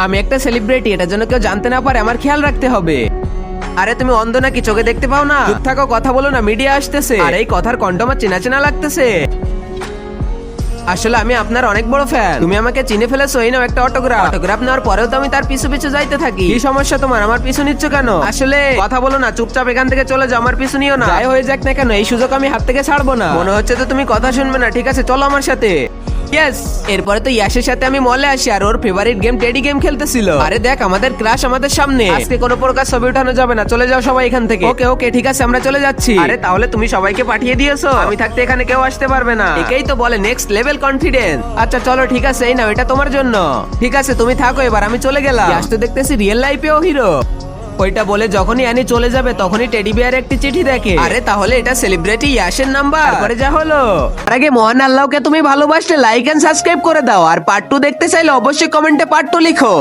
আমি একটা সেলিব্রিটি, এটার জন্য কেউ জানতে না পারে আমার খেয়াল রাখতে হবে। আরে তুমি অন্ধ নাকি, চোখে দেখতে পাও না? চুপ থাকো, কথা বলো না, মিডিয়া আসতেছে। আর এই কথার কণ্ঠ আমার চেনা চেনা লাগতেছে। আসলে আমি আপনার অনেক বড় ফ্যান। তুমি আমাকে চিনে ফেলেছো, এই নাও একটা অটোগ্রাফ নেওয়ার পরেও তো আমি তার পিছু পিছু যাইতে থাকি। কি সমস্যা তোমার, আমার পিছু নিচ্ছ কেন? আসলে কথা বলো না, চুপচাপ এখান থেকে চলে যাও, আমার পিছু নিও না। যাই হয়ে যাক না কেন, এই সুযোগ আমি হাত থেকে ছাড়বো না। মনে হচ্ছে তো তুমি কথা শুনবে না, ঠিক আছে চলো আমার সাথে। ইয়েস। এরপরে তো ইয়াসের সাথে আমি মলে আসি, আর ওর ফেভারিট গেম টেডি গেম খেলতেছিল। আরে দেখ, আমাদের ক্রাশ আমাদের সামনে। আজকে কোনো প্রকার ছবি উঠানো যাবে না, চলে যাও সবাই এখান থেকে। ওকে ওকে ঠিক আছে, আমরা চলে যাচ্ছি। আরে তাহলে তুমি সবাইকে পাঠিয়ে দিয়েছো? আমি থাকতে এখানে কেউ আসতে পারবে না। একেই তো বলে নেক্সট লেভেল কনফিডেন্স। আচ্ছা চলো ঠিক আছে, এই নাও এটা তোমার জন্য। ঠিক আছে তুমি থাকো, এবার আমি চলে গেলাম। ইয়াস তো দেখতেছি রিয়েল লাইফেও হিরো। ওইটা বলে যখনই অ্যানি চলে যাবে তখনই টেডি বিয়ার একটি চিঠি দেখে। আরে তাহলে এটা সেলিব্রিটি ইয়াসের নাম্বার। তারপরে যা হলো, তার আগে মহান আল্লাহকে তুমি ভালোবাসলে লাইক এন্ড সাবস্ক্রাইব করে দাও। আর পার্ট 2 দেখতে চাইলে অবশ্যই কমেন্টে পার্ট 2 লিখো।